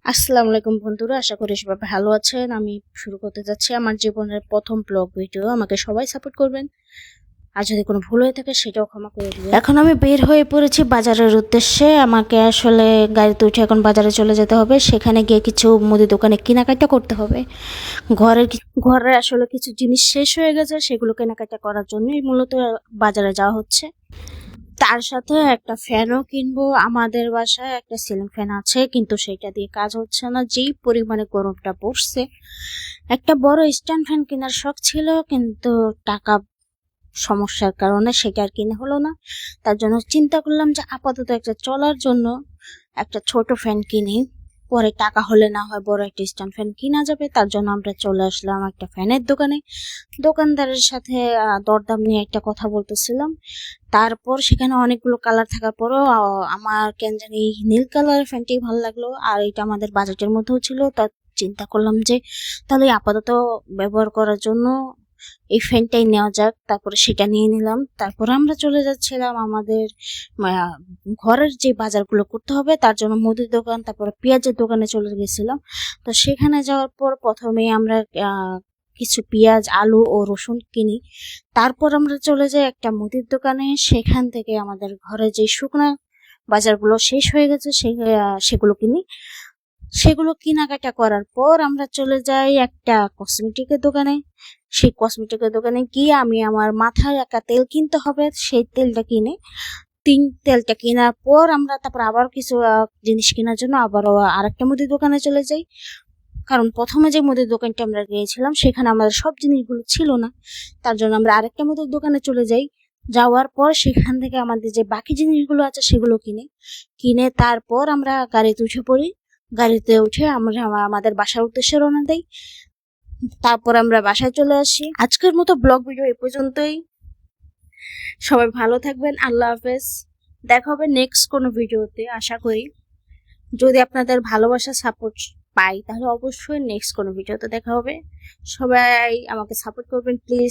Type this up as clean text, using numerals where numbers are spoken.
আসসালামু আলাইকুম বন্ধুরা, আশা করি সবাই ভালো আছেন। আমি শুরু করতে যাচ্ছি আমার জীবনের প্রথম ব্লগ ভিডিও। আমাকে সবাই সাপোর্ট করবেন, আর যদি কোনো ভুল হয়ে থাকে সেটাও ক্ষমা করে দিবেন। এখন আমি বের হয়ে পড়েছি বাজারের উদ্দেশ্যে। আমাকে আসলে গাড়িতে উঠে এখন বাজারে চলে যেতে হবে। সেখানে গিয়ে কিছু মুদি দোকানে কেনাকাটা করতে হবে। ঘরের আসলে কিছু জিনিস শেষ হয়ে গেছে, সেগুলো কেনাকাটা করার জন্যই মূলত বাজারে যাওয়া হচ্ছে। তার সাথে একটা ফ্যানও কিনবো। আমাদের বাসায় একটা সিলিং ফ্যান আছে, কিন্তু সেটা দিয়ে কাজ হচ্ছে না, যেই পরিমাণে গরমটা পড়ছে। একটা বড় স্ট্যান্ড ফ্যান কেনার শখ ছিল, কিন্তু টাকা সমস্যার কারণে সেটা আর কিনা হলো না। তার জন্য চিন্তা করলাম যে আপাতত একটা চলার জন্য একটা ছোট ফ্যান কিনি, পরে টাকা হলে না হয় বড় একটা স্ট্যান্ড ফ্যান কিনা যাবে। তার জন্য আমরা চলে আসলাম একটা ফ্যানের দোকানে। দোকানদারের সাথে দরদাম নিয়ে একটা কথা বলতেছিলাম। তারপর সেখানে অনেকগুলো কালার থাকার পরও আমার কেন জানি নীল কালারের ফ্যানটি ভালো লাগলো, আর এটা আমাদের বাজেটের মধ্যেও ছিল। তা চিন্তা করলাম যে তাহলে আপাতত ব্যবহার করার জন্য এই ফ্যানটাই নেওয়া যাক। তারপরে সেটা নিয়ে নিলাম। তারপর আমরা চলে যাচ্ছিলাম আমাদের ঘরের যে বাজারগুলো করতে হবে তার জন্য মুদির দোকান, তারপরে পেঁয়াজের দোকানে চলে গেছিলাম। তো সেখানে যাওয়ার পর প্রথমে আমরা কিছু পেঁয়াজ, আলু ও রসুন কিনি। তারপর আমরা চলে যাই একটা মুদির দোকানে। সেখান থেকে আমাদের ঘরে যে শুকনা বাজারগুলো শেষ হয়ে গেছে সেগুলো কিনি। সেগুলো কেনাকাটা করার পর আমরা চলে যাই একটা কসমেটিকের দোকানে। সেই কসমেটিকের দোকানে গিয়ে আমি আমার মাথায় একটা তেল কিনতে হবে, সেই তেলটা কিনে তেলটা কেনার পর আমরা তারপর আবার কিছু জিনিস কেনার জন্য আবারও আরেকটা মুদির দোকানে চলে যাই। কারণ প্রথমে যে মুদির দোকানটা আমরা গিয়েছিলাম সেখানে আমাদের সব জিনিসগুলো ছিল না। তার জন্য আমরা আরেকটা মুদির দোকানে চলে যাই। যাওয়ার পর সেখান থেকে আমাদের যে বাকি জিনিসগুলো আছে সেগুলো কিনে তারপর আমরা গাড়িতে উঠে পড়ি। গাড়িতে উঠে আমরা আমাদের বাসার উদ্দেশ্যে রওনা দেই। তারপর আমরা বাসায় চলে আসি। আজকের মতো ব্লগ ভিডিও এই পর্যন্তই। সবাই ভালো থাকবেন। আল্লাহ হাফেজ। দেখা হবে নেক্সট কোনো ভিডিওতে আশা করি। যদি আপনাদের ভালোবাসা সাপোর্ট পাই তাহলে অবশ্যই নেক্সট কোনো ভিডিওতে দেখা হবে। সবাই আমাকে সাপোর্ট করবেন প্লিজ।